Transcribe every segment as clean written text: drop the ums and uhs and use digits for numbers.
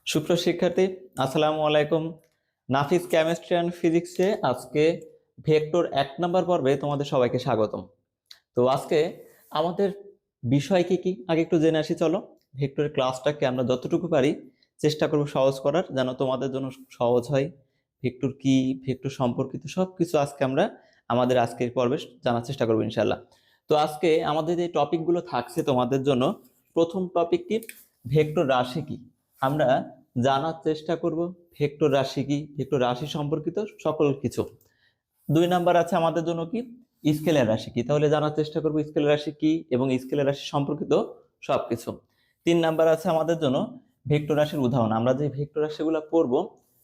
সুপ্রিয় শিক্ষার্থী, আসসালামু আলাইকুম। নাফিস কেমিস্ট্রি অ্যান্ড ফিজিক্সে আজকে ভেক্টর 1 নম্বর পর্বে তোমাদের সবাইকে স্বাগতম। তো আজকে আমাদের বিষয় কি কি আগে একটু জেনে আসি। চলো, ভেক্টরের ক্লাসটাকে আমরা যতটুকু পারি চেষ্টা করব সহজ করার, যেন তোমাদের জন্য সহজ হয়। ভেক্টর কি, ভেক্টর সম্পর্কিত সবকিছু আজকে আমরা আমাদের আজকের পর্বে জানার চেষ্টা করবো ইনশাল্লাহ। তো আজকে আমাদের যে টপিকগুলো থাকছে তোমাদের জন্য, প্রথম টপিক কি, ভেক্টর রাশি কি। আমরা জানার চেষ্টা করব ভেক্টর রাশি কি, ভেক্টর রাশি সম্পর্কিত সকল কিছু। 2 নাম্বার আছে আমাদের জন্য কি, স্কেলার রাশি কি, তাহলে জানার চেষ্টা করব স্কেলার রাশি কি এবং স্কেলার রাশি সম্পর্কিত সবকিছু। 3 নাম্বার আছে আমাদের জন্য ভেক্টর রাশির উদাহরণ। আমরা যে ভেক্টর রাশিগুলো পড়ব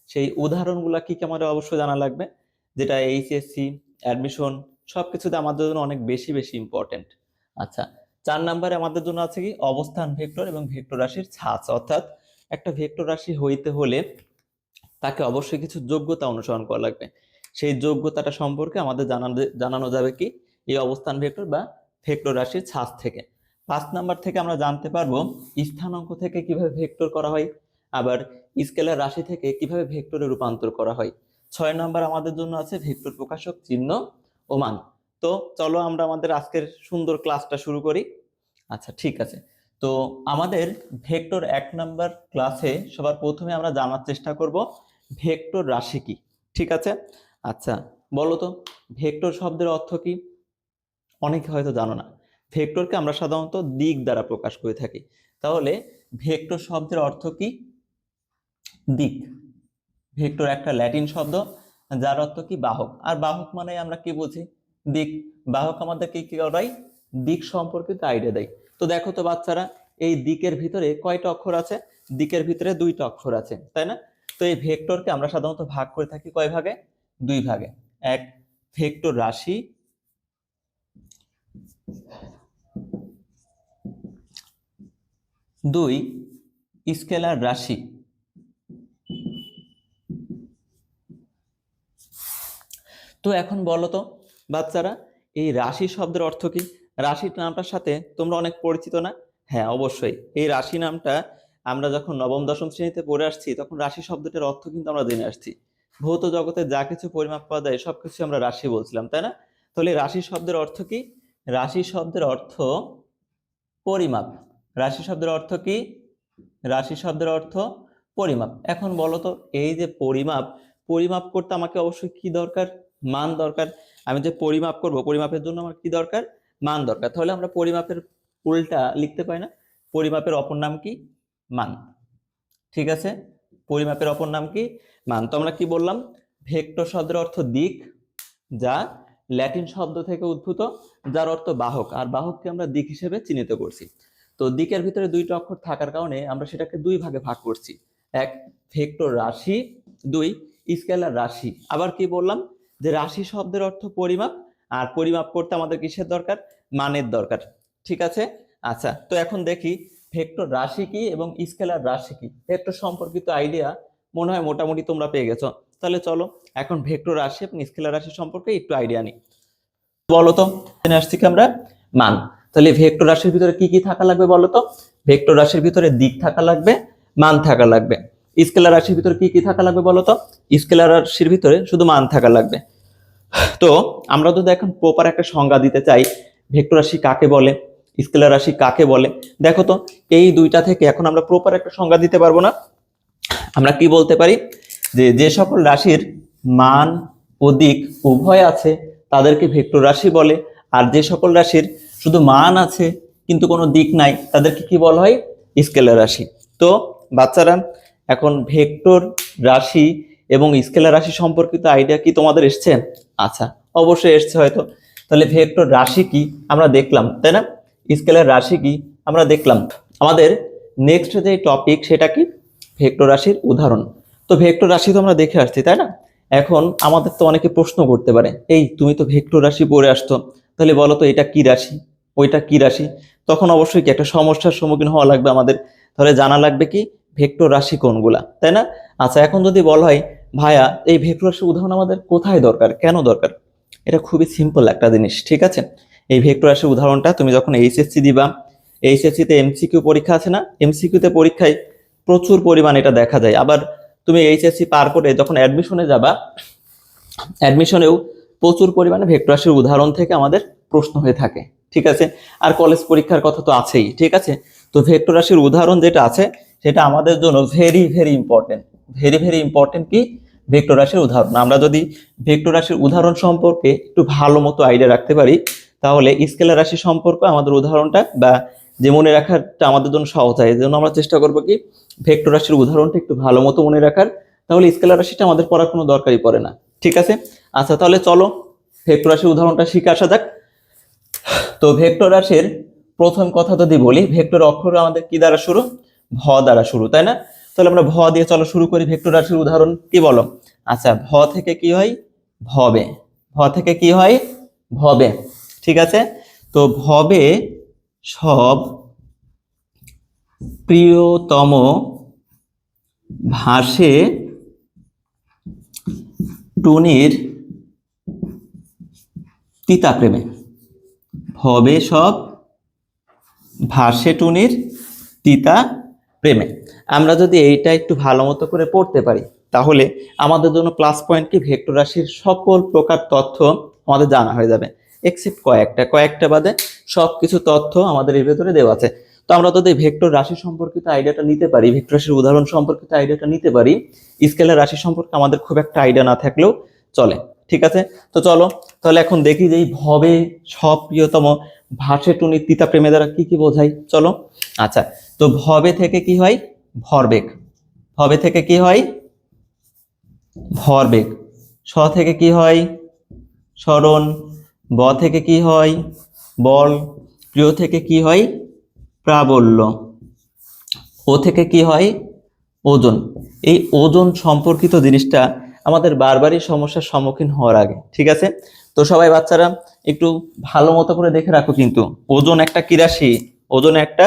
সেই উদাহরণগুলো কি কি আমাদের অবশ্যই জানা লাগবে, যেটা এইচএসসি অ্যাডমিশন সবকিছুতে আমাদের জন্য অনেক বেশি বেশি ইম্পর্টেন্ট। আচ্ছা, 4 নাম্বারে আমাদের জন্য আছে কি, অবস্থান ভেক্টর এবং ভেক্টর রাশির ছাঁচ। অর্থাৎ একটা ভেক্টর রাশি হইতে হলে তাকে অবশ্যই কিছু যোগ্যতা অনুসরণ করা লাগবে। সেই যোগ্যতাটা সম্পর্কে আমাদের জানানো যাবে কি, এই অবস্থান ভেক্টর বা ভেক্টর রাশির ছাঁচ থেকে। 5 নাম্বার থেকে আমরা জানতে পারবো স্থানাঙ্ক থেকে কিভাবে ভেক্টর করা হয়, আবার স্কেলার রাশি থেকে কিভাবে ভেক্টরে রূপান্তর করা হয়। 6 নাম্বার আমাদের জন্য আছে ভেক্টর প্রকাশক চিহ্ন ও মান। তো চলো আমরা আমাদের আজকের সুন্দর ক্লাসটা শুরু করি। আচ্ছা, ঠিক আছে। তো আমাদের ভেক্টর 1 নাম্বার ক্লাসে সবার প্রথমে আমরা জানার চেষ্টা করব ভেক্টর রাশি কি। ঠিক আছে। আচ্ছা, বলো তো ভেক্টর শব্দের অর্থ কি। অনেকে হয়তো জানো না, ভেক্টরকে আমরা সাধারণত দিক দ্বারা প্রকাশ করে থাকি। তাহলে ভেক্টর শব্দের অর্থ কি, দিক। ভেক্টর একটা ল্যাটিন শব্দ যার অর্থ কি, বাহক। আর বাহক মানে আমরা কি বুঝি, দিক। বাহক আমাদেরকে কি করায়, দিক সম্পর্কিত আইডিয়া দেয়। তো দেখো তো বাচ্চারা, এই দিকের ভিতরে কয়টা অক্ষর আছে, দিকের ভিতরে 2টা অক্ষর আছে, তাই না? তো এই ভেক্টরকে আমরা সাধারণত ভাগ করে থাকি কয় ভাগে, 2 ভাগে। এক, ভেক্টর রাশি, 2 স্কেলার রাশি। তো এখন বলো তো বাচ্চারা, এই রাশি শব্দের অর্থ কি। রাশির নামটার সাথে তোমরা অনেক পরিচিত না? হ্যাঁ, অবশ্যই। এই রাশি নামটা আমরা যখন নবম দশম শ্রেণীতে পড়ে আসছি তখন রাশি শব্দটার অর্থ কিন্তু আমরা জেনে আসছি। ভৌত জগতে যা কিছু পরিমাপ পাওয়া যায় সবকিছু আমরা রাশি বলছিলাম, তাই না? তাহলে রাশি শব্দের অর্থ কি, রাশি শব্দের অর্থ পরিমাপ। রাশি শব্দের অর্থ কি, রাশি শব্দের অর্থ পরিমাপ। এখন বলো তো, এই যে পরিমাপ, পরিমাপ করতে আমাকে অবশ্যই কি দরকার, মান দরকার। আমি যে পরিমাপ করব, পরিমাপের জন্য আমার কি দরকার, মান দরকার। তাহলে আমরা পরিমাপের উল্টা লিখতে পারি না, পরিমাপের অপর নাম কি, মান। ঠিক আছে, পরিমাপের অপর নাম কি, মান। তো আমরা কি বললাম, ভেক্টর শব্দের অর্থ দিক, যা ল্যাটিন শব্দ থেকে উদ্ভূত, যার অর্থ বাহক। আর বাহককে আমরা দিক হিসেবে চিহ্নিত করছি। তো দিকের ভিতরে 2টা অক্ষর থাকার কারণে আমরা সেটাকে 2 ভাগে ভাগ করছি। এক, ভেক্টর রাশি, 2 স্কেলার রাশি। আবার কি বললাম, যে রাশি শব্দের অর্থ পরিমাপ, আর পরিমাপ করতে আমাদের কিসের দরকার, মানের দরকার। ঠিক আছে। আচ্ছা, তো এখন দেখি ভেক্টর রাশি কি এবং স্কেলার রাশি কি। ভেক্টর সম্পর্কিত আইডিয়া মনে হয় মোটামুটি তোমরা পেয়ে গেছো। তাহলে চলো এখন ভেক্টর রাশি এবং স্কেলার রাশি সম্পর্কে একটু আইডিয়া নিই। বলো তো, জেনে আসছি কি আমরা, মান। তাহলে ভেক্টর রাশির ভিতরে কি কি থাকা লাগবে বলো তো, ভেক্টর রাশির ভিতরে দিক থাকা লাগবে, মান থাকা লাগবে। স্কেলার রাশির ভিতরে কি কি থাকা লাগবে বলো তো, স্কেলার রাশির ভিতরে শুধু মান থাকা লাগবে। তো আমরা যদি এখন প্রপার একটা সংজ্ঞা দিতে চাই, ভেক্টর রাশি কাকে বলে, স্কেলার রাশি কাকে বলে, দেখো তো এই 2টা থেকে এখন আমরা প্রপার একটা সংজ্ঞা দিতে পারবো না। আমরা কি বলতে পারি, যে যে সকল রাশির মান ও দিক উভয় আছে তাদেরকে ভেক্টর রাশি বলে, আর যে সকল রাশির শুধু মান আছে কিন্তু কোনো দিক নাই তাদেরকে কি বলা হয়, স্কেলার রাশি। তো বাচ্চারা, এখন ভেক্টর রাশি এবং স্কেলার রাশি সম্পর্কিত আইডিয়া কি তোমাদের এসছে? আচ্ছা, অবশ্যই এসছে হয়তো। তাহলে ভেক্টর রাশি কি আমরা দেখলাম, তাই না? স্কেলার রাশি কি আমরা দেখলাম। আমাদের নেক্সট যে টপিক সেটা কি, ভেক্টর রাশির উদাহরণ। তো ভেক্টর রাশি তো আমরা দেখে আসছি, তাই না? এখন আমাদের তো অনেকে প্রশ্ন করতে পারে, এই তুমি তো ভেক্টর রাশি পড়ে আসছো, তাহলে বলো তো এটা কি রাশি, ওইটা কি রাশি। তখন অবশ্যই কি একটা সমস্যার সম্মুখীন হওয়া লাগবে আমাদের। তাহলে জানা লাগবে কি ভেক্টর রাশি কোনগুলা, তাই না? আচ্ছা, এখন যদি বলা হয় ভাইয়া এই ভেক্টর রাশির উদাহরণ আমাদের কোথায় দরকার, কেন দরকার, এটা খুবই সিম্পল একটা জিনিস। ঠিক আছে, এই ভেক্টর রাশির উদাহরণটা তুমি যখন এইচএসসি দিবা, এইচএসসি তে এমসিকিউ পরীক্ষা আছে না, এমসিকিউ তে পরীক্ষায় প্রচুর পরিমাণে এটা দেখা যায়। আবার তুমি এইচএসসি পার করে যখন অ্যাডমিশনে যাবা, অ্যাডমিশনেও প্রচুর পরিমাণে ভেক্টর রাশির উদাহরণ থেকে আমাদের প্রশ্ন হয়ে থাকে, ঠিক আছে। আর কলেজ পরীক্ষার কথা তো আছেই, ঠিক আছে। তো ভেক্টর রাশির উদাহরণ যেটা আছে সেটা আমাদের জন্য very very important, very very important. কি ভেক্টর রাশির উদাহরণ, আমরা যদি ভেক্টর রাশির উদাহরণ সম্পর্কে একটু ভালো মতো আইডিয়া রাখতে পারি, তাহলে স্কেলার রাশি সম্পর্কে আমাদের উদাহরণটা বা যে মনে রাখাটা আমাদের জন্য সহজ হয়। এই জন্য আমরা চেষ্টা করবো কি ভেক্টর রাশির উদাহরণটা একটু ভালো মতো মনে রাখার, তাহলে স্কেলার রাশিটা আমাদের পড়ার কোনো দরকারই পড়ে না, ঠিক আছে। আচ্ছা, তাহলে চলো ভেক্টর রাশির উদাহরণটা শিখে আসা যাক। তো ভেক্টর রাশির প্রথম কথা যদি বলি, ভেক্টর অক্ষর আমাদের কি দ্বারা শুরু? ভ দ্বারা শুরু, তাই না? তাহলে আমরা ভ দিয়ে চলো শুরু করি ভেক্টর রাশির উদাহরণ। কি বলো? আচ্ছা, ভ থেকে কি হয়? ভবে। ভ থেকে কি হয়? ভবে, ঠিক আছে। তো ভবে সব প্রিয়তম ভাসে টুনির তিতা প্রেমে। ভবে সব ভাসে টুনির তিতা প্রেমে। আমরা যদি এইটা একটু ভালো মতো করে পড়তে পারি, তাহলে আমাদের জন্য প্লাস পয়েন্ট কি ভেক্টর রাশির সকল প্রকার তথ্য আমাদের জানা হয়ে যাবে, এক্সেপ্ট কয়েকটা বাদে সবকিছু তথ্য আমাদের এর ভেতরে দেওয়া আছে। তো আমরা যদি ভেক্টর রাশি সম্পর্কিত আইডিয়াটা নিতে পারি, ভেক্টর রাশির উদাহরণ সম্পর্কিত আইডিয়াটা নিতে পারি, স্কেলার রাশি সম্পর্কে আমাদের খুব একটা আইডিয়া না থাকলেও চলে, ঠিক আছে। তো চলো তাহলে এখন দেখি যে এই ভবে সব প্রিয়তম ভাসে টুনির তিতা প্রেমে দ্বারা কি কি বোঝাই, চলো। আচ্ছা, তো ভবে থেকে কি হয়? ভরবেগ। ভবে থেকে কি হয়? ভরবেগ। স থেকে কি হয়? সরণ। ব থেকে কি হয়? বল। প্রিয় থেকে কি হয়? প্রাবল্য। ও থেকে কি হয়? ওজন। এই ওজন সম্পর্কিত জিনিসটা আমাদের বারবারই সমস্যার সম্মুখীন হওয়ার আগে, ঠিক আছে। তো সবাই বাচ্চারা একটু ভালো মতো করে দেখে রাখো, কিন্তু ওজন একটা কি রাশি? ওজন একটা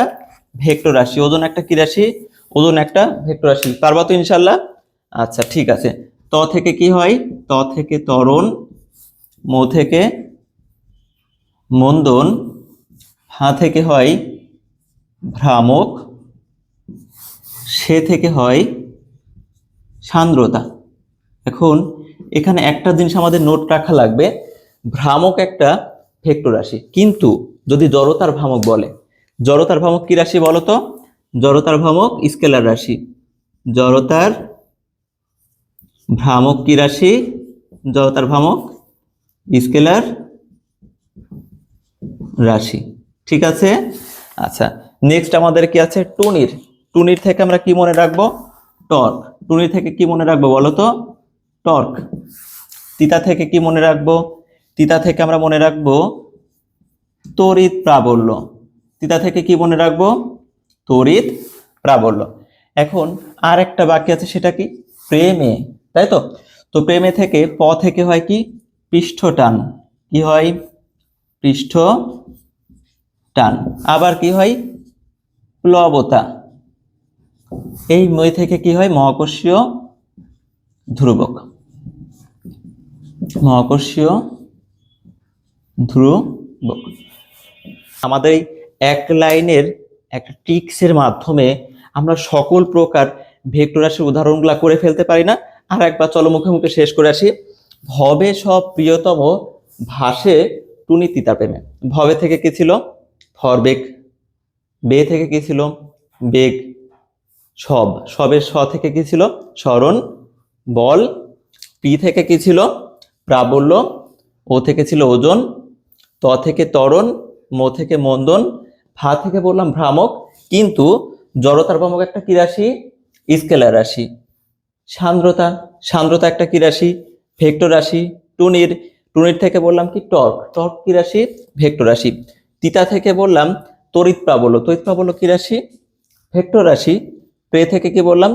ভেক্টর রাশি। ওজন একটা কি রাশি? ওজন একটা ভেক্টর রাশি। পারবা তো ইনশাল্লাহ? আচ্ছা, ঠিক আছে। ত থেকে কি হয়? ত থেকে ত্বরণ। ম থেকে মন্দন। হা থেকে হয় ভ্রামক। সে থেকে হয় সান্দ্রতা। এখন এখানে একটা জিনিস আমাদের নোট রাখা লাগবে, ভ্রামক একটা ভেক্টর রাশি, কিন্তু যদি জড়তার ভ্রামক বলে, জড়তার ভ্রামক কি রাশি বলো তো? জড়তার ভ্রামক স্কেলার রাশি। জড়তার ভ্রামক কি রাশি? জড়তার ভ্রামক স্কেলার রাশি, ঠিক আছে। আচ্ছা, নেক্সট আমাদের কি আছে? টুনির। টুনির থেকে আমরা কি মনে রাখবো? টর্ক। টুনির থেকে কি মনে রাখবো বলো তো? টর্ক। তিতা থেকে কি মনে রাখবো? তিতা থেকে আমরা মনে রাখবো তড়িৎ প্রাবল্য। তিতা থেকে কি মনে রাখবো? তড়িৎ প্রাবল্য। এখন আর একটা বাকি আছে, সেটা কি? প্রেমে, তাই তো। তো প্রেমে থেকে প থেকে হয় কি? পৃষ্ঠটান। কি হয়? পৃষ্ঠ টান। আবার কি হয়? প্লবতা। এই মই থেকে কি হয়? মহাকর্ষীয় ধ্রুবক। মহাকর্ষীয় ধ্রুবক। আমাদের এই এক লাইনের একটা ট্রিক্সের মাধ্যমে আমরা সকল প্রকার ভেক্টর রাশির উদাহরণগুলো করে ফেলতে পারি না? আর একবার চলো মুখে মুখে শেষ করে আসি। ভবে সব প্রিয়তম ভাসে টুনি তিতা প্রেমে। ভবে থেকে কি ছিল? ভরবেগ। বে থেকে কি ছিল? বেগ। সবের স থেকে কি ছিল? সরণ। বল। পি থেকে কি ছিল? প্রাবল্য। ও থেকে ছিল ওজন। ত থেকে ত্বরণ। ম থেকে মন্দন। ভা থেকে বললাম ভ্রামক, কিন্তু জড়তার ভ্রামক একটা কি রাশি? স্কেলার রাশি। সান্দ্রতা। সান্দ্রতা একটা কি রাশি? ভেক্টর রাশি। টুনির। টুনির থেকে বললাম কি? টর্ক। টর্ক কি রাশি? ভেক্টর রাশি। তিতা থেকে বললাম তড়িৎ প্রাবল্য। তড়িৎ প্রাবল্য কি রাশি? ভেক্টর রাশি। প্রে থেকে কি বললাম?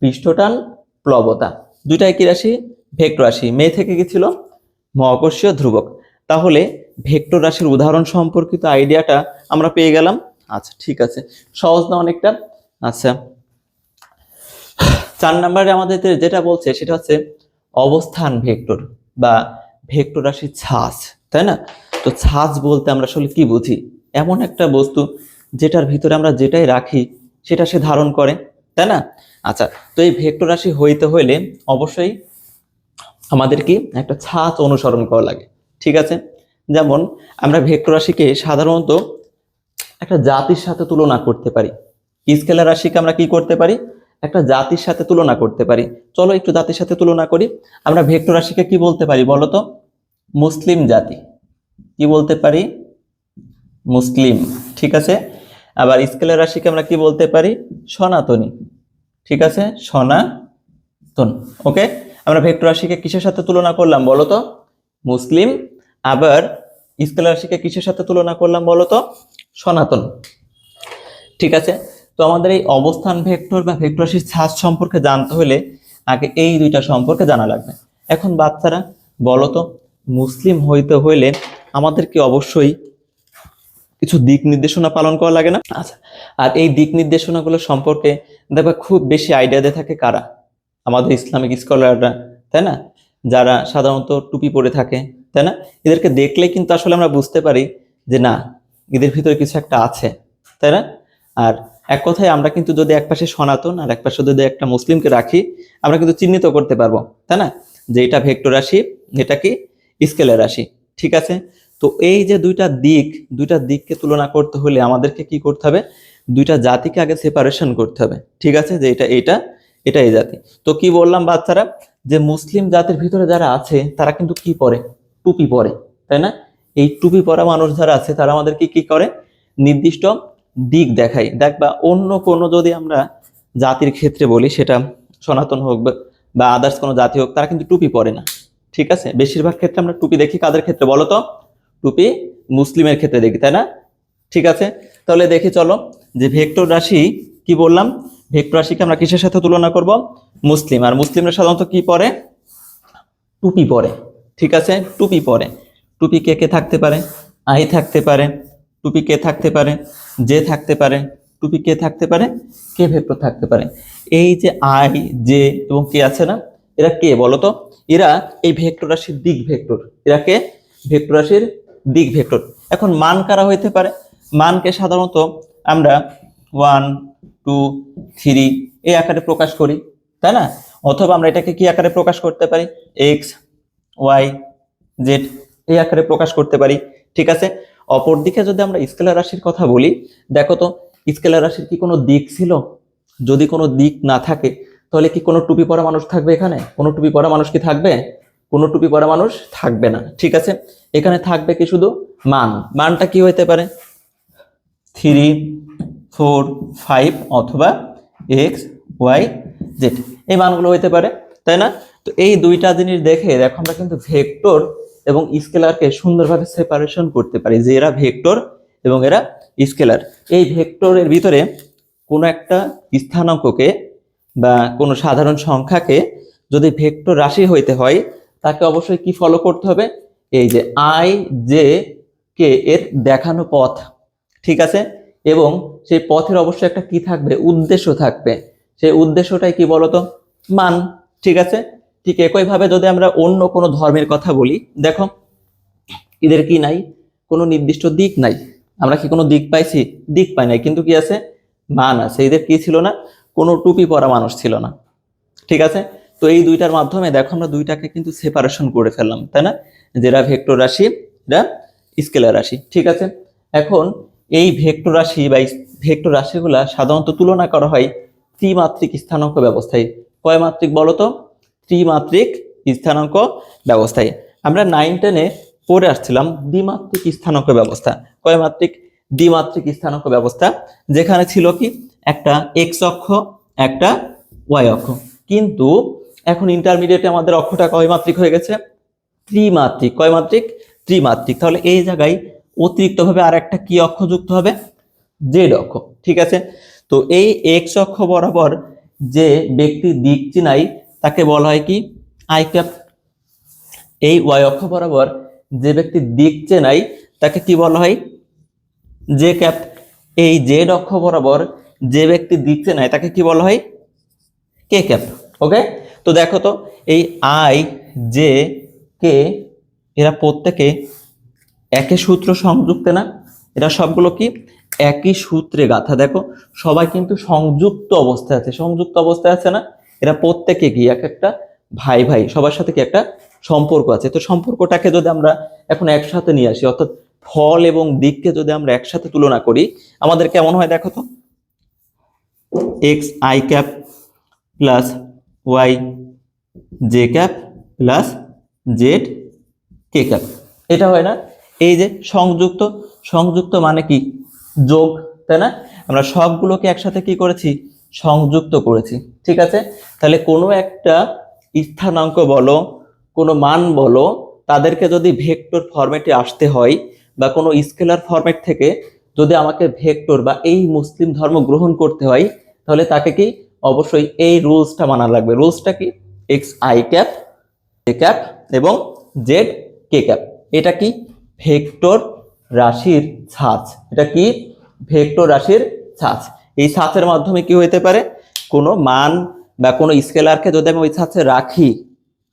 পৃষ্ঠটান, প্লবতা। দুইটাই কি রাশি? ভেক্টর রাশি। মে থেকে কি ছিল? মহাকর্ষীয় ধ্রুবক। তাহলে ভেক্টর রাশির উদাহরণ সম্পর্কিত আইডিয়াটা আমরা পেয়ে গেলাম। আচ্ছা, ঠিক আছে, সহজ না অনেকটা? আচ্ছা, 4 নম্বরে আমাদের যেটা বলছে সেটা হচ্ছে অবস্থান ভেক্টর বা ভেক্টর রাশির ছাঁচ, তাই না? তো ছাঁচ বলতে আমরা আসলে কি বুঝি? এমন একটা বস্তু যেটার ভিতরে আমরা যেটাই রাখি সেটা সে ধারণ করে, তাই না? আচ্ছা, তো এই ভেক্টর রাশি হইতে হইলে অবশ্যই আমাদের কি একটা ছাঁচ অনুসরণ করা লাগে, ঠিক আছে? যেমন আমরা ভেক্টর রাশিকে সাধারণত একটা জাতির সাথে তুলনা করতে পারি। স্কেলার রাশিকে আমরা কি করতে পারি? একটা জাতির সাথে তুলনা করতে পারি। চলো একটু জাতির সাথে তুলনা করি। আমরা ভেক্টর রাশিকে কি বলতে পারি বলো তো? মুসলিম জাতি। কি বলতে পারি? মুসলিম, ঠিক আছে। আবার স্কেলার রাশিকে আমরা কি বলতে পারি? সনাতনী, ঠিক আছে, সনাতন। ওকে, আমরা ভেক্টর রাশিকে কিসের সাথে তুলনা করলাম বলো তো? মুসলিম। আবার স্কেলার রাশিকে কিসের সাথে তুলনা করলাম বলো তো? সনাতন, ঠিক আছে। তো আমাদের এই অবস্থান ভেক্টর বা ভেক্টর রাশির ছাঁচ সম্পর্কে জানতে হলে আগে এই দুইটা সম্পর্কে জানা লাগবে। এখন বাচ্চারা বলো তো, মুসলিম হইতে হইলে আমাদেরকে অবশ্যই কিছু দিক নির্দেশনা পালন করা লাগে না? আচ্ছা, আর এই দিক নির্দেশনাগুলো সম্পর্কে দেখবা খুব বেশি আইডিয়া দিয়ে থাকে কারা? আমাদের ইসলামিক স্কলাররা, তাই না? যারা সাধারণত টুপি পরে থাকে, তাই না? এদেরকে দেখলে কিন্তু আসলে আমরা বুঝতে পারি যে না, এদের ভিতরে কিছু একটা আছে, তাই না? আর এক কথায় আমরা কিন্তু যদি এক পাশে সনাতন আর এক পাশে যদি একটা মুসলিমকে রাখি, আমরা কিন্তু চিহ্নিত করতে পারবো, তাই না? যে এটা ভেক্টর রাশি, এটা কি স্কেলার রাশি, ঠিক আছে। তো এই যে দুইটা দিককে তুলনা করতে হলে আমাদেরকে কি করতে হবে? দুইটা জাতিকে আগে সেপারেশন করতে হবে, ঠিক আছে, যে এটা এই জাতি। তো কি বললাম বাচ্চারা, যে মুসলিম জাতির ভিতরে যারা আছে তারা কিন্তু কি পরে? টুপি পরে, তাই না? এই টুপি পরা মানুষ যারা আছে তারা আমাদেরকে কি করে? নির্দিষ্ট দিক দেখায়। দেখবা অন্য কোনো যদি আমরা জাতির ক্ষেত্রে বলি, সেটা সনাতন হোক বা আদার্স কোনো জাতি হোক, তারা কিন্তু টুপি পরে না, ঠিক আছে। বেশিরভাগ ক্ষেত্রে আমরা টুপি দেখি কাদের ক্ষেত্রে বলো তো? টুপি মুসলিমের ক্ষেত্রে দেখি, তাই না? ঠিক আছে, তাহলে দেখি চলো, যে ভেক্টর রাশি কি বললাম? ভেক্টর রাশিকে আমরা কিসের সাথে তুলনা করব? মুসলিম। আর মুসলিমরা সাধারণত কি পরে? টুপি পরে, ঠিক আছে, টুপি পরে। টুপি কে কে থাকতে পারে? আই থাকতে পারে, টুপি কে থাকতে পারে? জে থাকতে পারে, টুপি কে থাকতে পারে? কে ভেক্টর থাকতে পারে। এই যে আই, জে এবং কে আছে না, এরা কে বলো তো? এরা এই ভেক্টর রাশির দিক ভেক্টর। এরা কে? ভেক্টর রাশির দিক ভেক্টর। এখন মান কারা হইতে পারে? মানকে সাধারণত আমরা 1 2 3 এই আকারে প্রকাশ করি, তাই না? অথবা আমরা এটাকে কি আকারে প্রকাশ করতে পারি? এক্স ওয়াই জেড এই আকারে প্রকাশ করতে পারি, ঠিক আছে। অপরদিকে যদি আমরা স্কেলার রাশির কথা বলি, দেখো তো, স্কেলার রাশির কি কোনো দিক ছিল? যদি কোনো দিক না থাকে তাহলে কি কোনো টুপি পরা মানুষ থাকবে এখানে? কোনো টুপি পরা মানুষ কি থাকবে? কোনো টুপি পরা মানুষ থাকবে না, ঠিক আছে। এখানে থাকবে কি শুধু মান। মানটা কি হইতে পারে? 3 4 5 অথবা এক্স ওয়াই জেড, এই মানগুলো হইতে পারে, তাই না? তো এই দুইটা জিনিস দেখে দেখো আমরা কিন্তু ভেক্টর এবং স্কেলারকে সুন্দরভাবে সেপারেশন করতে পারি, যে এরা ভেক্টর এবং এরা স্কেলার। এই ভেক্টরের ভিতরে কোনো একটা স্থানাঙ্ককে বা কোনো সাধারণ সংখ্যাকে যদি ভেক্টর রাশি হইতে হয়, তাকে অবশ্যই কি ফলো করতে হবে? এই যে আই জে কে এর দেখানো পথ, ঠিক আছে। এবং সেই পথের অবশ্যই একটা কি থাকবে? উদ্দেশ্য থাকবে। সেই উদ্দেশ্যটাই কি বলতো? মান, ঠিক আছে। ঠিক একইভাবে যদি আমরা অন্য কোনো ধর্মের কথা বলি, দেখো এদের কি নাই? কোনো নির্দিষ্ট দিক নাই। আমরা কি কোনো দিক পাইছি? দিক পাই নাই, কিন্তু কি আছে? মান আছে। এদের কি ছিল না? কোনো টুপি পরা মানুষ ছিল না, ঠিক আছে। তো এই দুইটার মাধ্যমে দেখো আমরা দুইটাকে কিন্তু সেপারেশন করে ফেললাম, তাই না? যেটা ভেক্টর রাশি, এটা স্কেলার রাশি, ঠিক আছে। এখন এই ভেক্টর রাশি বা ভেক্টর রাশিগুলা সাধারণত তুলনা করা হয় ত্রিমাত্রিক স্থানাঙ্ক ব্যবস্থায়। কয় মাত্রিক বলো তো? ত্রিমাত্রিক স্থানাঙ্ক ব্যবস্থায়। আমরা 9 10-এ পড়ে আসছিলাম দ্বিমাত্রিক স্থানাঙ্ক ব্যবস্থা। কয় মাত্রিক? দ্বিমাত্রিক স্থানাঙ্ক ব্যবস্থা, যেখানে ছিল কি একটা এক্স অক্ষ, একটা ওয়াই অক্ষ। কিন্তু এখন ইন্টারমিডিয়েটে আমাদের অক্ষটা কয় মাত্রিক হয়ে গেছে? ত্রিমাত্রিক। কয় মাত্রিক? ত্রিমাত্রিক। তাহলে এই জায়গায় অতিরিক্তভাবে আর একটা কি অক্ষ যুক্ত হবে? জেড অক্ষ, ঠিক আছে। তো এই এক্স অক্ষ বরাবর যে ব্যক্তি দিক চিনায় তাকে বলা হয় কি? I cap. এই ওয়াই অক্ষ বরাবর যে ব্যক্তি দিক চেনায় তাকে কি বলা হয়? J cap. এই জেড অক্ষ বরাবর যে ব্যক্তি দিক চেনায় তাকে কি বলা হয়? কে ক্যাপ। ওকে, তো দেখো তো, এই আই জে কে এরা প্রত্যেকে একই সূত্র সংযুক্ত না? এরা সবগুলো কি একই সূত্রে গাঁথা। দেখো সবাই কিন্তু সংযুক্ত অবস্থায় আছে, সংযুক্ত অবস্থায় আছে না? এরা প্রত্যেকে কি এক একটা ভাই ভাই, সবার সাথে কি একটা সম্পর্ক আছে। তো সম্পর্কটাকে যদি আমরা এখন একসাথে নিয়ে আসি, অর্থাৎ ফল এবং দিককে যদি আমরা একসাথে তুলনা করি, আমাদের কেমন হয় দেখো তো। X I cap plus Y J cap plus Z K cap, এটা হয় না? এই যে সংযুক্ত, সংযুক্ত মানে কি যোগ, তাই না? আমরা সবগুলোকে একসাথে কি করেছি, সংযুক্ত করেছি। ঠিক আছে, তাহলে কোনো একটা স্থানাঙ্ক বলো, কোনো মান বলো, তাদেরকে যদি ভেক্টর ফরম্যাটে আসতে হয় বা কোনো স্কেলার ফরম্যাট থেকে যদি আমাকে ভেক্টর বা এই মুসলিম ধর্ম গ্রহণ করতে হয়, তাহলে তাকে কি অবশ্যই এই রুলসটা মানা লাগবে। রুলসটা কি? X I cap J cap এবং জেড কে ক্যাপ। এটা কি ভেক্টর রাশির ছাঁচ। এটা কি ভেক্টর রাশির ছাঁচ। এই ছাঁচের মাধ্যমে কি হতে পারে, কোনো মান বা কোনো স্কেলারকে যদি আমি ওই ছাঁচে রাখি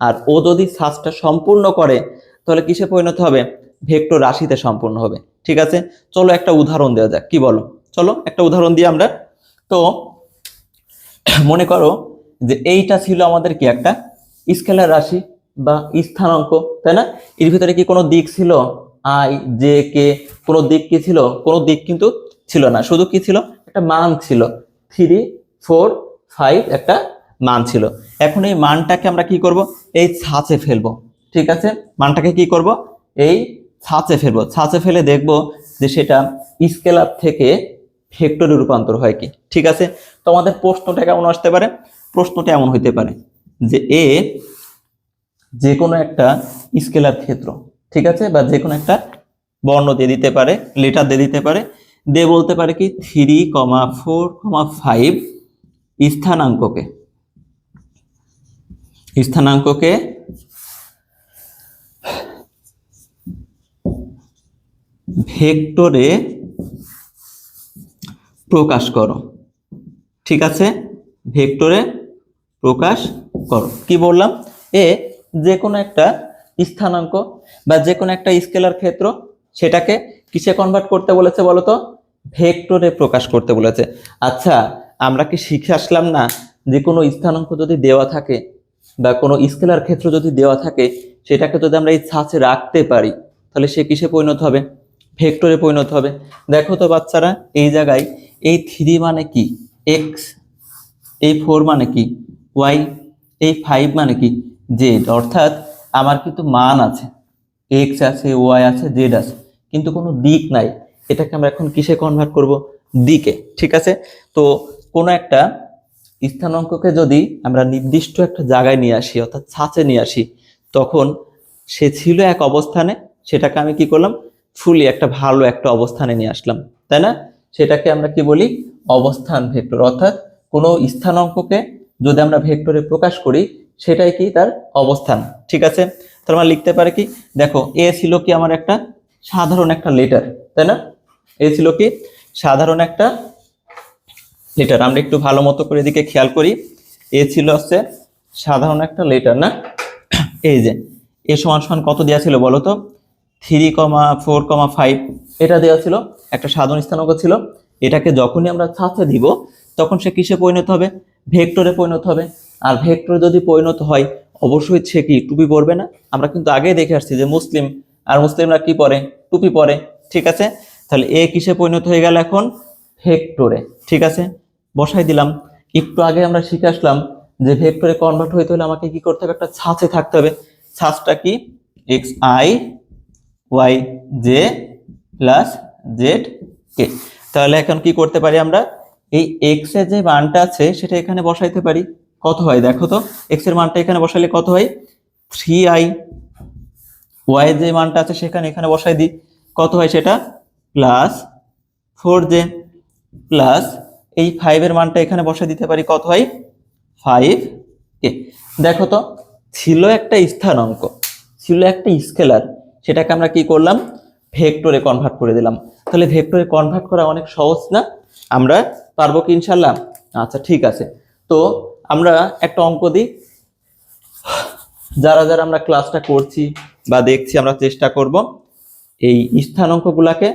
আর ও যদি ছাঁচটা সম্পূর্ণ করে, তাহলে কিসে পরিণত হবে, ভেক্টর রাশিতে সম্পূর্ণ হবে। ঠিক আছে, চলো একটা উদাহরণ দেওয়া যাক, কি বলো? চলো একটা উদাহরণ দিই আমরা। তো মনে করো যে এইটা ছিল আমাদের কি একটা স্কেলার রাশি বা স্থানাঙ্ক, তাই না? এর ভিতরে কি কোনো দিক ছিল, আই জে কে, কোনো দিক কি ছিল? কোনো দিক কিন্তু ছিল না, শুধু কি ছিল, একটা মান ছিল 3 4 5, একটা মান ছিল। এখন এই মানটাকে আমরা কি করব, এই ছাঁচে ফেলবো। ঠিক আছে, মানটাকে কি করব, এই ছাঁচে ফেলবো। ছাঁচে ফেলে দেখব যে সেটা স্কেলার থেকে ভেক্টরে রূপান্তর হয় কি। ঠিক আছে, তো আমাদের প্রশ্নটা কেমন আসতে পারে? প্রশ্নটা এমন হইতে পারে যে এ যে কোনো একটা স্কেলার ক্ষেত্র, ঠিক আছে, বা যে কোনো একটা বর্ণ দিয়ে দিতে পারে, লেটার দিয়ে দিতে পারে, দিয়ে বলতে পারে কি 3,4,5 স্থানাঙ্ককে স্থানাঙ্ককে ভেক্টরে প্রকাশ করো। ঠিক আছে, ভেক্টরে প্রকাশ করো। কি বললাম, এ যে কোনো একটা স্থানাঙ্ক বা যে কোনো একটা স্কেলার ক্ষেত্র, সেটাকে কিসে কনভার্ট করতে বলেছে বলো তো, ভেক্টরে প্রকাশ করতে বলেছে। আচ্ছা, আমরা কি শিখে আসলাম না যে কোনো স্থানাঙ্ক যদি দেওয়া থাকে বা কোনো স্কেলার ক্ষেত্র যদি দেওয়া থাকে, সেটাকে যদি আমরা এই ছাঁচে রাখতে পারি, তাহলে সে কিসে পরিণত হবে, ভেক্টরে পরিণত হবে। দেখো তো বাচ্চারা, এই জায়গায় এই 3 মানে কি এক্স, এই 4 মানে কি ওয়াই, এই 5 মানে কি জেড। অর্থাৎ আমার কিন্তু মান আছে, এক্স আছে, ওয়াই আছে, জেড আছে, কিন্তু কোনো দিক নাই। এটাকে আমরা এখন কিসে কনভার্ট করব, দিকে। ঠিক আছে, তো কোনো একটা স্থানাঙ্ককে যদি আমরা নির্দিষ্ট একটা জায়গায় নিয়ে আসি, অর্থাৎ ছাঁচে নিয়ে আসি, তখন সে ছিল এক অবস্থানে, সেটাকে আমি কি করলাম, ফুলি একটা ভালো একটা অবস্থানে নিয়ে আসলাম, তাই না? সেটাকে আমরা কি বলি, অবস্থান ভেক্টর। অর্থাৎ কোনো স্থানাঙ্ককে যদি আমরা ভেক্টরে প্রকাশ করি, সেটাই কি তার অবস্থান। ঠিক আছে, তার মানে লিখতে পারে কি, দেখো এ ছিল কি আমার একটা সাধারণ একটা লেটার, তাই না? এ ছিল কি সাধারণ একটা লেটার। আমরা একটু ভালো মতো করে এদিকে খেয়াল করি, এ ছিল হচ্ছে সাধারণ একটা লেটার না? এই যে এ সমান সমান কত দেওয়া ছিল বলো তো, 3,4,5 এটা দেওয়া ছিল, একটা সাধারণ স্থানাঙ্ক ছিল। এটাকে যখনই আমরা ছাঁচে দিব, তখন সে কিসে পরিণত হবে, ভেক্টরে পরিণত হবে। আর ভেক্টরে যদি পরিণত হয়, অবশ্যই সে কি টুপি পরবে না? আমরা কিন্তু আগেই দেখে আসছি যে মুসলিম, আর মুসলিমরা কি পরে, টুপি পরে। ঠিক আছে, তাহলে এ কিসে পরিণত হয়ে গেল এখন, ভেক্টরে। ঠিক আছে, বসাই দিলাম। একটু আগে আমরা শিখে আসলাম যে ভেক্টরে কনভার্ট হইতে হলে আমাকে কি করতে হবে, একটা ছাঁচে থাকতে হবে। ছাঁচটা কি, X I Y J plus Z K. তাহলে এখন কি করতে পারি আমরা, এই এক্স এর যে মানটা আছে সেটা এখানে বসাইতে পারি। কত হয় দেখো তো, এক্স এর মানটা এখানে বসাইলে কত হয়, 3i, ওয়াই এর যে মানটা আছে সেখানে এখানে বসাই দিই, কত হয় সেটা, প্লাস 4j, প্লাস এই 5 এর মানটা এখানে বসাই দিতে পারি, কত হয়, 5k। দেখো তো, ছিল একটা স্থানাঙ্ক, ছিল একটা স্কেলার, সেটাকে আমরা কি করলাম, ভেক্টরে কনভার্ট করে দিলাম। তাহলে ভেক্টরে কনভার্ট করা অনেক সহজ না? আমরা পারবো কি ইনশাল্লাহ? আচ্ছা ঠিক আছে, তো আমরা একটা অঙ্ক দিই। যারা যারা আমরা ক্লাসটা করছি বা দেখছি, আমরা চেষ্টা করব এই স্থানাঙ্কগুলাকে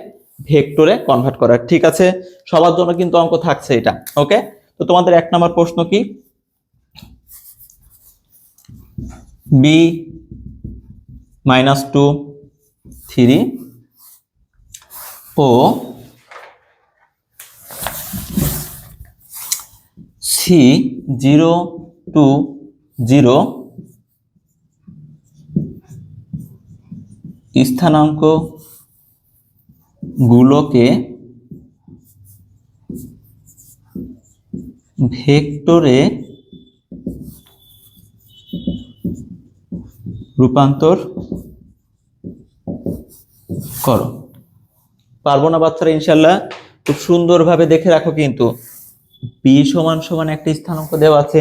ভেক্টরে কনভার্ট করার। ঠিক আছে, সবার জন্য কিন্তু অঙ্ক থাকছে এটা। ওকে, তো তোমাদের 1 নম্বর প্রশ্ন কি, বি -2 3 ও সি 0 2 0 স্থানাঙ্ক গুলোকে ভেক্টরে রূপান্তর করো। পারবো না বাচ্চারা? ইনশাল্লাহ খুব সুন্দরভাবে দেখে রাখো। কিন্তু বি সমান সমান একটা স্থানাঙ্ক দেওয়া আছে,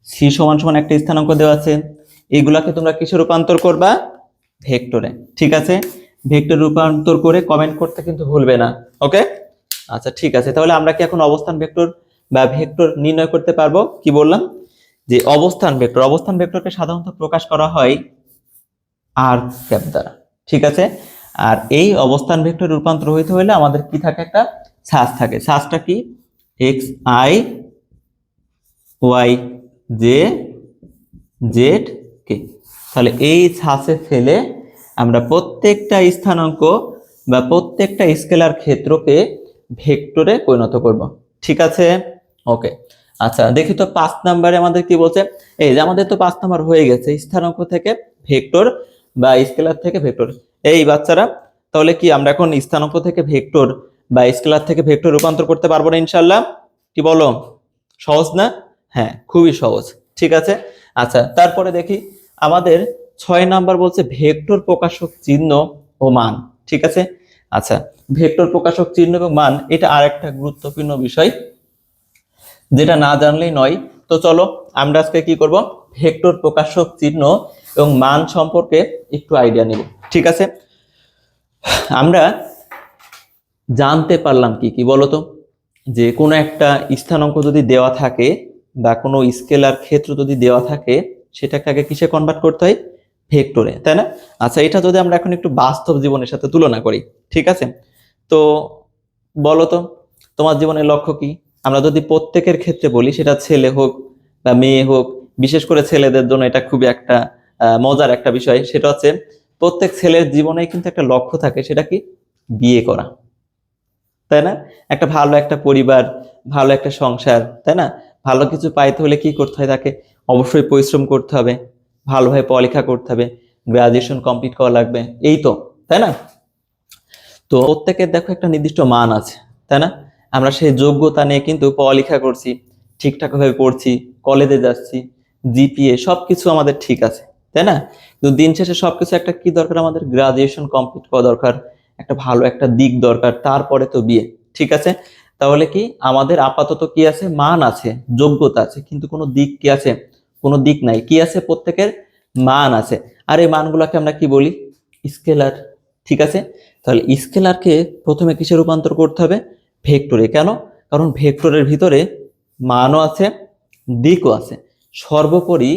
সি সমান সমান একটা স্থানাঙ্ক দেওয়া আছে, এগুলাকে তোমরা কিসে রূপান্তর করবা? ভেক্টরে। ঠিক আছে, ভেক্টর রূপান্তর করে কমেন্ট করতে কিন্তু ভুলবে না। ওকে, আচ্ছা ঠিক আছে, তাহলে আমরা কি এখন অবস্থান ভেক্টর বা ভেক্টর নির্ণয় করতে পারবো? কি বললাম যে অবস্থান ভেক্টর, অবস্থান ভেক্টরকে সাধারণত প্রকাশ করা হয় আর ক্যাপ দ্বারা। ঠিক আছে, আর এই অবস্থান ভেক্টর রূপান্তর হইতে হলে আমাদের কি থাকে? একটা সাজ থাকে। সাজটা কি? X I Y J Z K. তাহলে এই ছাঁচে ফেলে আমরা প্রত্যেকটা স্থানাঙ্ক বা প্রত্যেকটা স্কেলার ক্ষেত্রকে ভেক্টরে পরিণত করব। ঠিক আছে, ওকে। আচ্ছা দেখি তো 5 নম্বরে আমাদের কি বলছে। এই যে আমাদের তো 5 নম্বর হয়ে গেছে, স্থানাঙ্ক থেকে ভেক্টর বা স্কেলার থেকে ভেক্টর। এই বাচ্চারা, তাহলে কি আমরা এখন স্থানাঙ্ক থেকে ভেক্টর বা স্কেলার থেকে ভেক্টর রূপান্তর করতে পারবো না ইনশাল্লাহ? কি বলো? সহজ না? হ্যাঁ, খুবই সহজ। ঠিক আছে, আচ্ছা তারপরে দেখি আমাদের 6 নাম্বার বলছে ভেক্টর প্রকাশক চিহ্ন ও মান। ঠিক আছে, আচ্ছা ভেক্টর প্রকাশক চিহ্ন এবং মান এটা আরেকটা গুরুত্বপূর্ণ বিষয়, যেটা না জানলেই নয়। তো চলো আমরা আজকে কি করব, ভেক্টর প্রকাশক চিহ্ন এবং মান সম্পর্কে একটু আইডিয়া নিব। ঠিক আছে, আমরা জানতে পারলাম কি কি বলতো, যে কোনো একটা স্থানাঙ্ক যদি দেওয়া থাকে বা কোনো স্কেলার ক্ষেত্র যদি দেওয়া থাকে, সেটাকে আগে কিসে কনভার্ট করতে হয়? ভেক্টরে, তাই না? আচ্ছা এটা যদি আমরা এখন একটু বাস্তব জীবনের সাথে তুলনা করি, ঠিক আছে, তো বলো তো তোমার জীবনের লক্ষ্য কি? আমরা যদি প্রত্যেকের ক্ষেত্রে বলি, সেটা ছেলে হোক বা মেয়ে হোক, বিশেষ করে ছেলেদের জন্য এটা খুবই একটা মজার একটা বিষয়। সেটা হচ্ছে প্রত্যেক ছেলের জীবনে কিন্তু একটা লক্ষ্য থাকে, সেটা কি? বিয়ে করা, তাই না? একটা ভালো একটা পরিবার, ভালো একটা সংসার, তাই না? ভালো কিছু পাইতে হলে কি করতে হয়? তাকে অবশ্যই পরিশ্রম করতে হবে, ভালোভাবে পড়ালেখা করতে হবে, গ্রাজুয়েশন কমপ্লিট করা লাগবে, এই তো, তাই না? তো প্রত্যেকের দেখো একটা নির্দিষ্ট মান আছে, তাই না? আমরা সেই যোগ্যতা নিয়ে কিন্তু পড়ালেখা করছি, ঠিকঠাক ভাবে পড়ছি, কলেজে যাচ্ছি, জিপিএ সবকিছু আমাদের ঠিক আছে, তাই না? কিন্তু দিন শেষে সবকিছু একটা কি দরকার? আমাদের গ্রাজুয়েশন কমপ্লিট করা দরকার, একটা ভালো একটা দিক দরকার, তারপরে তো বিয়ে। ঠিক আছে, তাহলে কি আমাদের আপাতত কি আছে? মান আছে, যোগ্যতা আছে, কিন্তু কোনো দিক কি আছে? কোনো দিক নাই। কি আছে? প্রত্যেকের মান আছে। আর এই মানগুলোকে আমরা কি বলি? স্কেলার। ঠিক আছে, তাহলে স্কেলারকে প্রথমে কিসে রূপান্তর করতে হবে? ভেক্টরে। কেন? কারণ ভেক্টরের ভিতরে মানও আছে, দিকও আছে। সর্বোপরি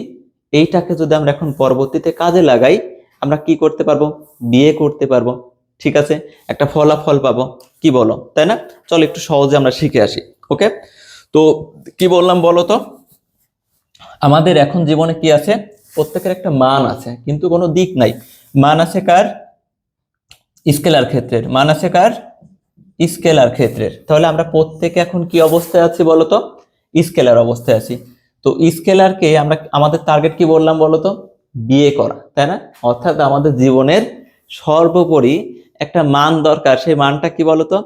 এইটাকে যদি আমরা এখন পরবর্তীতে কাজে লাগাই, আমরা কি করতে পারবো? বিয়ে করতে পারবো। ঠিক আছে, একটা ফলাফল পাবো। কি বলো, তাই না? চলো একটু সহজে আমরা শিখে আসি। ওকে, তো কি বললাম বলো তো, আমাদের এখন জীবনে কি আছে? প্রত্যেকের একটা মান আছে, কিন্তু কোনো দিক নাই। মান আছে কার? স্কেলার ক্ষেত্রের। মান আছে কার? স্কেলার ক্ষেত্রের। তাহলে আমরা প্রত্যেকে এখন কি অবস্থায় আছি বলতো? স্কেলার অবস্থায় আছি। তো স্কেলারকে আমরা আমাদের টার্গেট কি বললাম বলতো? বিয়ে করা, তাই না? অর্থাৎ আমাদের জীবনের সর্বোপরি একটা মান দরকার, সেই মানটা কি বলতো?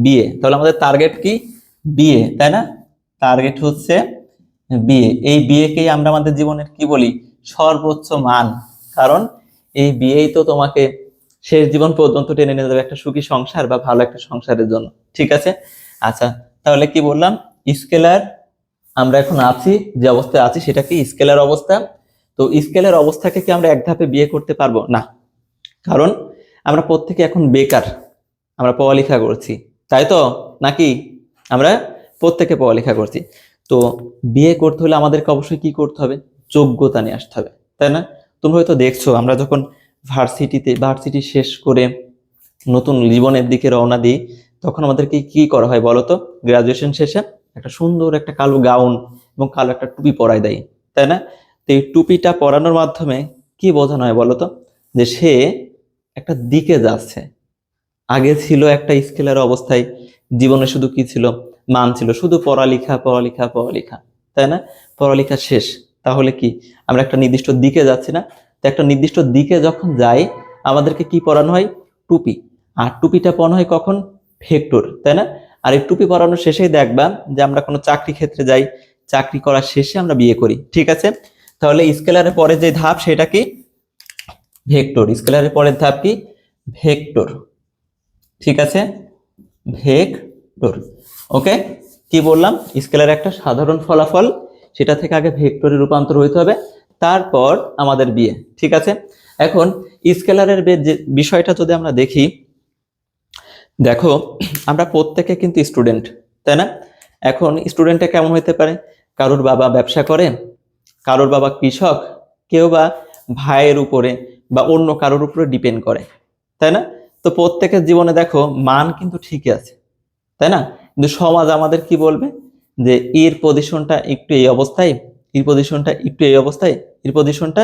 বিয়ে। তাহলে আমাদের টার্গেট কি? বিয়ে, তাই না? টার্গেট হচ্ছে বিয়ে। এই বিয়েকেই আমরা আমাদের জীবনের কি বলি? সর্বোচ্চ মান। কারণ এই বিয়েই তো তোমাকে শেষ জীবন পর্যন্ত টেনে নিয়ে যাবে একটা সুখী সংসার বা ভালো একটা সংসারের জন্য। ঠিক আছে, আচ্ছা তাহলে কি বললাম? স্কেলার আমরা এখন আছি, যে অবস্থায় আছি সেটা কি? স্কেলার অবস্থা। তো স্কেলার অবস্থাকে কি আমরা এক ধাপে বিয়ে করতে পারবো না? কারণ আমরা প্রত্যেকে এখন বেকার, আমরা পড়ালেখা করছি, তাই তো নাকি? আমরা প্রত্যেকে পড়ালেখা করছি। তো বিয়ে করতে হলে আমাদেরকে অবশ্যই কি করতে হবে? যোগ্যতা নিয়ে আসতে হবে, তাই না? তুমি হয়তো দেখছো আমরা যখন ভার্সিটি শেষ করে নতুন জীবনের দিকে রওনা দিই, তখন আমাদেরকে কি করা হয় বলো তো? গ্রাজুয়েশন শেষে একটা সুন্দর একটা কালো গাউন এবং কালো একটা টুপি পরায় দেয়, তাই না? তো এই টুপিটা পরানোর মাধ্যমে কি বোঝানো হয় বলো তো? যে সে একটা দিকে যাচ্ছে। আগে ছিল একটা স্কেলার অবস্থায়, জীবনে শুধু কি ছিল, মান ছিল শুধু পড়ালেখা পড়ালেখা পড়ালেখা, তাই না? পড়ালেখা শেষ, তাহলে কি আমরা একটা নির্দিষ্ট দিকে যাচ্ছি না? তো একটা নির্দিষ্ট দিকে যখন যাই, আমাদেরকে কি পড়ানো হয়? টুপি। আর টুপিটা পরানো হয় কখন? ভেক্টর, তাই না? আর এই টুপি পরানোর শেষেই দেখবা যে আমরা কোনো চাকরি ক্ষেত্রে যাই, চাকরি করার শেষে আমরা বিয়ে করি, ঠিক আছে? তাহলে স্কেলারের পরে যে ধাপ সেটা কি? ভেক্টর। স্কেলারের পরের ধাপ কি? ভেক্টর, ঠিক আছে? ভেক্টর। ওকে, কি বললাম? স্কেলার একটা সাধারণ ফলাফল, সেটা থেকে আগে ভেক্টরে রূপান্তর হইতে হবে, তারপর আমাদের বিয়ে, ঠিক আছে? এখন স্কেলারের যে বিষয়টা যদি আমরা দেখি, দেখো আমরা প্রত্যেকে কিন্তু স্টুডেন্ট, তাই না? এখন স্টুডেন্টটা কেমন হইতে পারে? কারোর বাবা ব্যবসা করে, কারোর বাবা কৃষক, কেউ বা ভাইয়ের উপরে বা অন্য কারোর উপরে ডিপেন্ড করে, তাই না? তো প্রত্যেকের জীবনে দেখো মান কিন্তু ঠিকই আছে, তাই না? কিন্তু সমাজ আমাদের কি বলবে? যে এর পজিশনটা একটু এই অবস্থায়, এর পজিশনটা একটু এই অবস্থায়, এর পজিশনটা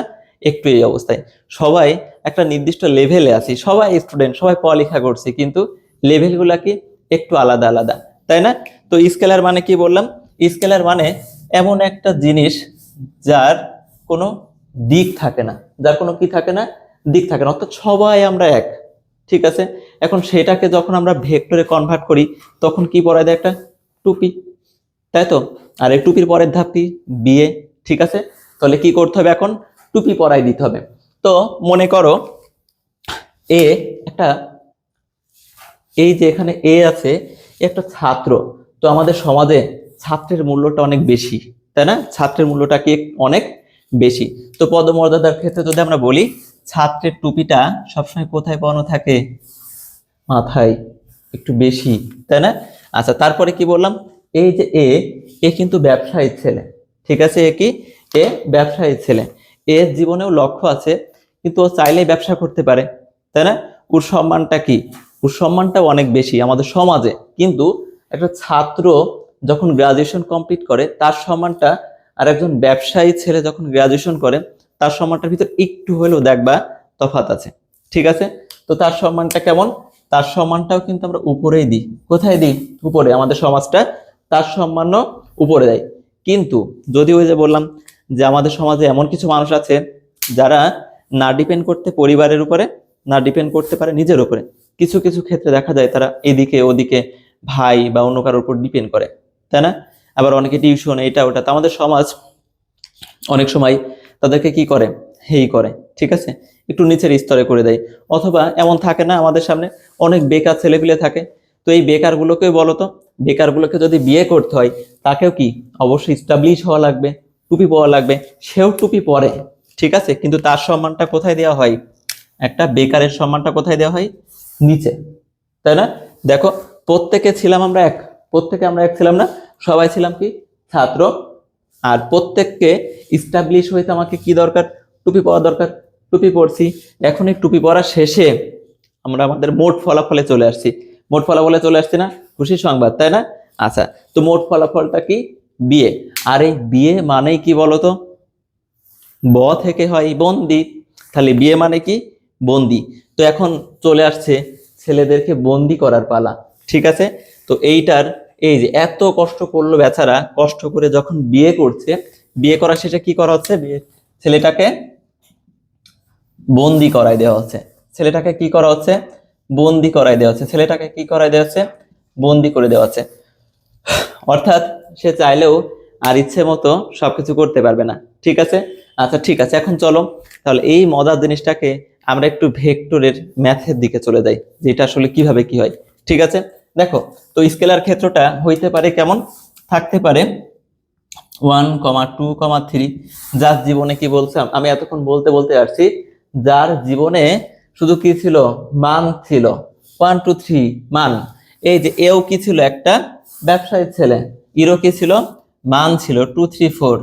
একটু এই অবস্থায়। সবাই একটা নির্দিষ্ট লেভেলে আছি, সবাই স্টুডেন্ট, সবাই পড়ালেখা করছে, কিন্তু লেভেলগুলা কি একটু আলাদা আলাদা, তাই না? তো স্কেলার মানে কি বললাম? স্কেলার মানে এমন একটা জিনিস যার কোনো দিক থাকে না, যার কোনো কি থাকে না? দিক থাকে না, অর্থাৎ সবাই আমরা এক, ঠিক আছে? এখন সেটাকে যখন আমরা ভেক্টরে কনভার্ট করি, তখন কি পরায় দেয়? একটা টুপি, তাই তো? আর এই টুপির পরের ধাপ কি? বিয়ে, ঠিক আছে? তাহলে কি করতে হবে? এখন টুপি পরাই দিতে হবে। তো মনে করো এ একটা, এই যে এখানে এ আছে, একটা ছাত্র। তো আমাদের সমাজে ছাত্রের মূল্যটা অনেক বেশি, তাই না? ছাত্রের মূল্যটা কি অনেক বেশি। তো পদমর্যাদার ক্ষেত্রে যদি আমরা বলি, ছাত্রের টুপিটা সবসময় কোথায় পরানো থাকে? মাথায়, একটু বেশি, তাই না? আচ্ছা, তারপরে কি বললাম? এই যে এ, এ কিন্তু ব্যবসায়ী ছেলে, ঠিক আছে? এ কি? এ ব্যবসায়ী ছেলে। এর জীবনেও লক্ষ্য আছে, কিন্তু ও চাইলেই ব্যবসা করতে পারে, তাই না? ওর সম্মানটা কি? ওর সম্মানটা অনেক বেশি আমাদের সমাজে, কিন্তু একটা ছাত্র যখন গ্রাজুয়েশন কমপ্লিট করে তার সম্মানটা, আর একজন ব্যবসায়ী ছেলে যখন গ্রাজুয়েশন করে তার সম্মানটার ভিতর একটু হলেও দেখবা তফাৎ আছে, ঠিক আছে? তো তার সম্মানটা কেমন? তার সম্মানটাও কিন্তু আমরা উপরেই দিই। কোথায় দিই? উপরে। আমাদের সমাজটা তার সম্মানও উপরে দেয়। কিন্তু যদি ওই যে বললাম যে আমাদের সমাজে এমন কিছু মানুষ আছে যারা না ডিপেন্ড করতে পরিবারের উপরে, না ডিপেন্ড করতে পারে নিজের উপরে, কিছু কিছু ক্ষেত্রে দেখা যায় তারা এদিকে ওদিকে ভাই বা অন্য কারোর উপর ডিপেন্ড করে, তাই না? আবার অনেকে টিউশন এটা ওটা। তো আমাদের সমাজ অনেক সময় তাদেরকে কি করে? হেই করে, ঠিক আছে? একটু নিচের স্তরে করে দেয়। অথবা এমন থাকে না, আমাদের সামনে অনেক বেকার ছেলেপিলে থাকে। তো এই বেকারগুলোকে বলো তো, বেকারগুলোকে যদি বিয়ে করতে হয়, তাকেও কি অবশ্যই স্টাবলিশ হওয়া লাগবে, টুপি পরা লাগবে। সেও টুপি পরে, ঠিক আছে? কিন্তু তার সম্মানটা কোথায় দেওয়া হয়? একটা বেকারের সম্মানটা কোথায় দেওয়া হয়? নিচে, তাই না? দেখো প্রত্যেকে ছিলাম আমরা এক, প্রত্যেকে আমরা এক ছিলাম না? সবাই ছিলাম কি? ছাত্র। আর প্রত্যেককে ইস্টাবলিশ হইতে আমাকে কি দরকার? টুপি পরা দরকার। টুপি পরছি। এখন এই টুপি পরা শেষে আমরা আমাদের মোট ফলাফলে চলে আসছি। মোট ফলাফলে চলে আসছি না? খুশির সংবাদ, তাই না? আচ্ছা, তো মোট ফলাফলটা কি? বিয়ে। আর এই বিয়ে মানেই কি বলতো? ব থেকে হয় বন্দি। তাহলে বিয়ে মানে কি? বন্দি। তো এখন চলে আসছে ছেলেদেরকে বন্দি করার পালা, ঠিক আছে? তো এইটার, এই যে এত কষ্ট করলো বেচারা, কষ্ট করে যখন বিয়ে করছে, বিয়ে করার শেষে কি করা হচ্ছে? বিয়ে, ছেলেটাকে বন্দি করাই দেওয়া হচ্ছে। ছেলেটাকে কি করা হচ্ছে? বন্দি করাই দেওয়া হচ্ছে। ছেলেটাকে কি করাই দেওয়া হচ্ছে? বন্দি করে দেওয়া হচ্ছে। অর্থাৎ সে চাইলেও আর ইচ্ছে মতো সবকিছু করতে পারবে না, ঠিক আছে? আচ্ছা ঠিক আছে, এখন চলো তাহলে এই মজার জিনিসটাকে আমরা একটু ভেক্টরের ম্যাথের দিকে চলে যাই, যেটা আসলে কিভাবে কি হয়, ঠিক আছে? দেখো, তো স্কেলার ক্ষেত্রটা হইতে পারে কেমন? থাকতে পারে 1,2,3। যার জীবনে কি বলছিলাম আমি এতক্ষণ বলতে বলতে আসছি, যার জীবনে শুধু কি ছিল? মান ছিল। 1 2 3 মান। এই যে এও কি ছিল? একটা ব্যবসায়ী ছেলে। ইরো কি ছিল? মান ছিল 2 3 4।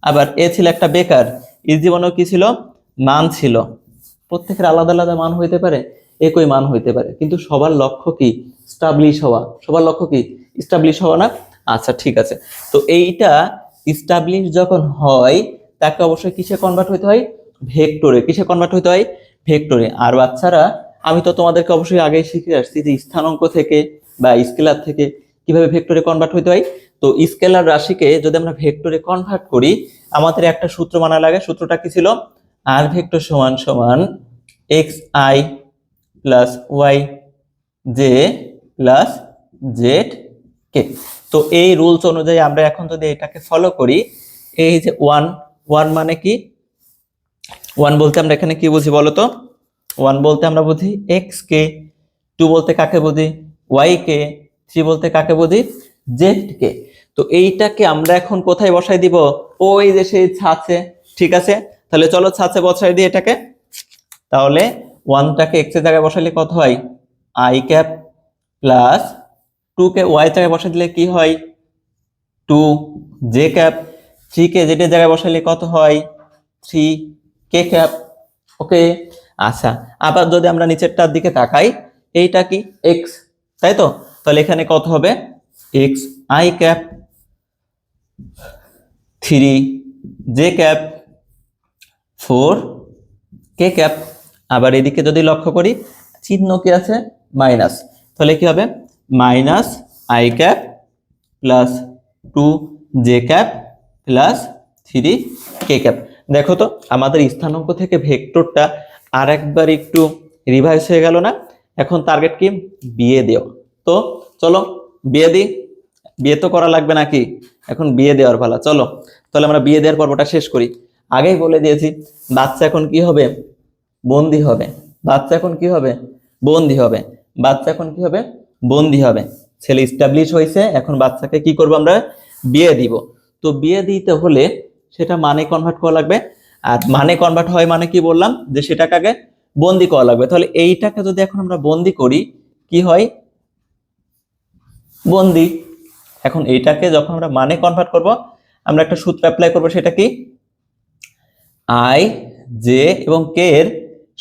আবার এ ছিল একটা বেকার, এর জীবনেও কি ছিল? মান ছিল। প্রত্যেকের আলাদা আলাদা মান হইতে পারে, একই মান হইতে পারে, কিন্তু সবার লক্ষ্য কি স্টাবলিশ হওয়া, সবার লক্ষ্য কি স্টাবলিশ হওয়া না? আচ্ছা ঠিক আছে, তো এইটা স্টাবলিশ যখন হয় তাকে অবশ্যই কিসে কনভার্ট হইতে হয়? ভেক্টরে। কিসে কনভার্ট হইতে হয়? ভেক্টরে। আর বাচ্চারা আমি তো তোমাদেরকে অবশ্যই আগেই শিখে আসছি যে স্থানাঙ্ক থেকে বা স্কেলার থেকে কিভাবে ভেক্টরে কনভার্ট হইতে হয়। তো স্কেলার রাশিকে যদি আমরা ভেক্টরে কনভার্ট করি আমাদের একটা সূত্র মানা লাগে। সূত্রটা কি ছিল? আর ভেক্টর সমান সমান X I plus Y J plus Z K. তো এই রুলস অনুযায়ী আমরা এখন যদি এটাকে ফলো করি, এই যে ওয়ান, ওয়ান মানে কি? ওয়ান বলতে আমরা এখানে কি বুঝি বলো তো? ওয়ান বলতে আমরা বুঝি এক্স কে, টু বলতে কাকে বুঝি? ওয়াই কে, থ্রি বলতে কাকে বুঝি? Z K. তো এইটাকে আমরা এখন কোথায় বসাই দিব? ওই যে সেই ছাঁচে। ঠিক আছে, তাহলে চলো ছাঁচে বসাই দিই এটাকে। তাহলে ওয়ানটাকে এক্স এর জায়গায় বসাইলে কত হয়? I cap plus two K Y এর জায়গায় বসাই দিলে কি হয়? Two J cap. Three K Z এর জায়গায় বসাইলে কত হয়? Three K cap. ওকে, আচ্ছা আবার যদি আমরা নিচেরটার দিকে তাকাই, এইটা কি এক্স, তাই তো? তাহলে এখানে কত হবে? X I cap three J cap four K cap. আবার এদিকে যদি লক্ষ্য করি চিহ্ন কি আছে? মাইনাস। তাহলে কি হবে? Minus I cap plus two J cap plus three K cap. দেখো তো আমাদের স্থানাঙ্ক থেকে ভেক্টরটা আর একবার একটু রিভাইজ হয়ে গেল না? এখন টার্গেট কি? বিয়ে দেওয়া। তো চলো বিয়ে দিই। বিয়ে তো করা লাগবে নাকি? এখন বিয়ে দেওয়ার পালা। চলো তাহলে আমরা বিয়ে দেওয়ার পর্বটা শেষ করি। আগেই বলে দিয়েছি বাচ্চা এখন কি হবে? বন্দি হবে। বাচ্চা এখন কি হবে? বন্দি হবে। বাচ্চা এখন কি হবে? বন্দি হবে। ছেলে স্টাবলিশ হয়েছে, এখন বাচ্চাকে কি করব আমরা? বিয়ে দিব। তো বিয়ে দিতে হলে সেটা মানে কনভার্ট করা লাগবে। আর মানে কনভার্ট হয় মানে কি বললাম? যে সেটাকে আগে বন্দি করা লাগবে। তাহলে এইটাকে যদি এখন আমরা বন্দি করি কি হয়? বন্দি। এখন এইটাকে যখন আমরা মানে কনভার্ট করব আমরা একটা সূত্র অ্যাপ্লাই করব। সেটা কি? আই জে এবং কে এর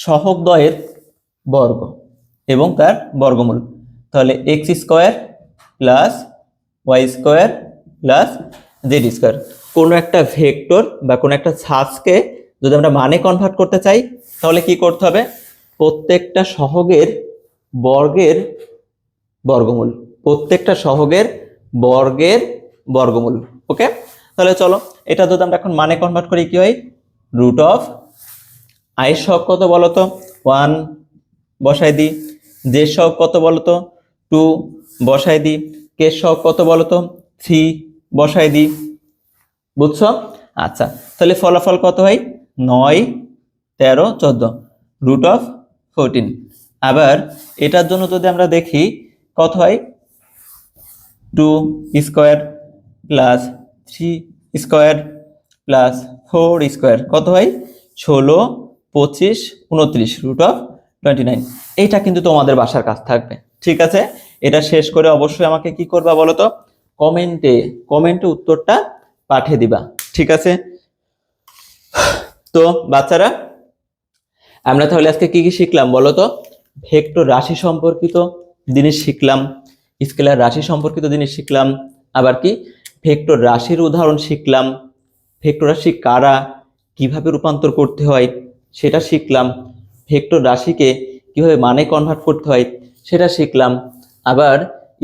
সহগ দ্বয়ের বর্গ এবং তার বর্গমূল। তাহলে X square plus Y square plus Z square. কোনো একটা ভেক্টর বা কোনো একটা ছাঁচকে যদি আমরা মানে কনভার্ট করতে চাই তাহলে কি করতে হবে? প্রত্যেকটা সহগের বর্গের বর্গমূল। প্রত্যেকটা সহগের বর্গের বর্গমূল। ওকে, তাহলে চলো এটা যদি আমরা এখন মানে কনভার্ট করি কি হয়? রুট অফ আই সহগ কত বলতো? ওয়ান বসাই দিই। জে সহগ কত বলতো? টু বসাই দিই। কে সহগ কত বলতো? থ্রি বসাই দিই। বুঝছো? আচ্ছা তাহলে ফলাফল কত হয়? 9 13 14 রুট অফ 14। আবার এটার জন্য যদি আমরা দেখি কত হয়? 2 square plus 3 square plus 4 square কত হয়? 16 25 29 রুট অফ 29। এইটা কিন্তু তোমাদের বাসার কাজ থাকবে। ঠিক আছে, এটা শেষ করে অবশ্যই আমাকে কি করবা বলো তো? কমেন্টে কমেন্টে উত্তরটা পাঠিয়ে দিবা। ঠিক আছে, তো বাচ্চারা আমরা তাহলে আজকে কি কি শিখলাম বলো তো? ভেক্টর রাশি সম্পর্কিত জিনিস শিখলাম, স্কেলার রাশি সম্পর্কিত জিনিস শিখলাম, আবার কি ভেক্টর রাশির উদাহরণ শিখলাম, ভেক্টর রাশি কারা, কিভাবে রূপান্তর করতে হয় সেটা শিখলাম, ভেক্টর রাশিকে কিভাবে মানে কনভার্ট করতে হয় সেটা শিখলাম। আবার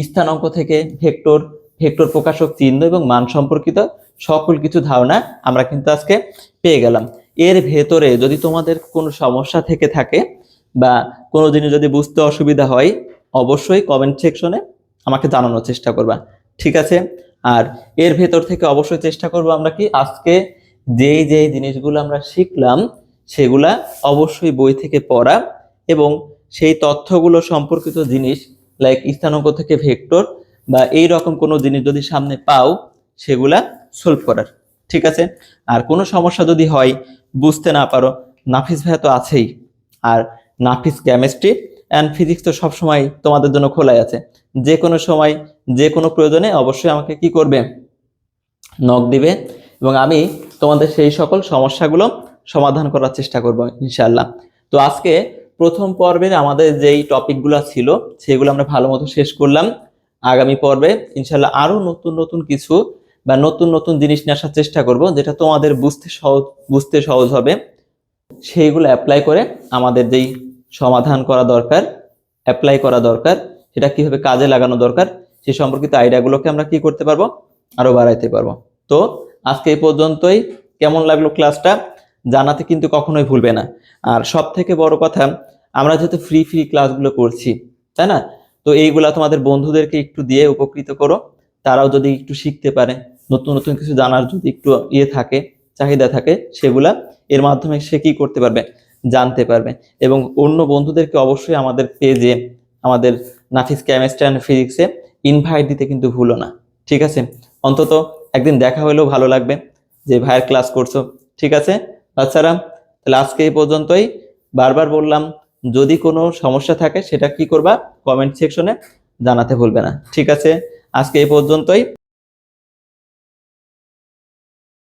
স্থানাঙ্ক থেকে ভেক্টর, ভেক্টর প্রকাশক চিহ্ন এবং মান সম্পর্কিত সকল কিছু ধারণা আমরা কিন্তু আজকে পেয়ে গেলাম। এর ভেতরে যদি তোমাদের কোনো সমস্যা থেকে থাকে বা কোনো জিনিস যদি বুঝতে অসুবিধা হয় অবশ্যই কমেন্ট সেকশনে আমাকে জানানোর চেষ্টা করবা। ঠিক আছে, আর এর ভেতর থেকে অবশ্যই চেষ্টা করব আমরা কি আজকে যেই যেই জিনিসগুলো আমরা শিখলাম সেগুলা অবশ্যই বই থেকে পড়া এবং সেই তথ্যগুলো সম্পর্কিত জিনিস লাইক স্থানাঙ্ক থেকে ভেক্টর বা এই রকম কোনো জিনিস যদি সামনে পাও সেগুলা সলভ করার। ঠিক আছে, আর কোনো সমস্যা যদি হয় বুঝতে না পারো নাফিস ভাইয়া তো আছেই, আর নাফিস কেমিস্ট্রি অ্যান্ড ফিজিক্স তো সবসময় তোমাদের জন্য খোলাই আছে। যে কোনো সময় যে কোনো প্রয়োজনে অবশ্যই আমাকে কি করবে? নক দিবে এবং আমি তোমাদের সেই সকল সমস্যাগুলো সমাধান করার চেষ্টা করব ইনশাআল্লাহ। তো আজকে প্রথম পর্বে আমাদের যেই টপিকগুলো ছিল সেগুলো আমরা ভালো মতো শেষ করলাম। আগামী পর্বে ইনশাল্লাহ আরো নতুন নতুন কিছু বা নতুন নতুন জিনিস নিয়ে আসার চেষ্টা করব, যেটা তোমাদের বুঝতে সহজ হবে। সেইগুলো অ্যাপ্লাই করে আমাদের যেই সমাধান করা দরকার, অ্যাপ্লাই করা দরকার, সেটা কিভাবে কাজে লাগানো দরকার, সে সম্পর্কিত আইডিয়াগুলোকে আমরা কি করতে পারবো, আরো বাড়াইতে পারবো। তো আজকে এই পর্যন্তই। কেমন লাগলো ক্লাসটা জানাতে কিন্তু কখনোই ভুলবে না। আর সব থেকে বড় কথা, আমরা যেহেতু ফ্রি ক্লাসগুলো করছি, তাই না, তো এইগুলা তোমাদের বন্ধুদেরকে একটু দিয়ে উপকৃত করো। তারাও যদি একটু শিখতে পারে, নতুন নতুন কিছু জানার যদি একটু থাকে, চাহিদা থাকে, সেগুলা এর মাধ্যমে সে কি করতে পারবে, জানতে পারবে। এবং অন্য বন্ধুদেরকে অবশ্যই আমাদের পেজে, আমাদের নাফিস কেমিস্ট্রি অ্যান্ড ফিজিক্সে ইনভাইট দিতে কিন্তু ভুলো না, ঠিক আছে? অন্তত একদিন দেখা হলেও ভালো লাগবে যে ভাইয়ের ক্লাস করছো, ঠিক আছে বাচ্চারা? তাহলে আজকে এই পর্যন্তই। বারবার বললাম, যদি কোনো সমস্যা থাকে সেটা কি করবা, কমেন্ট সেকশনে জানাতে ভুলবে না, ঠিক আছে? আজকে এই পর্যন্তই।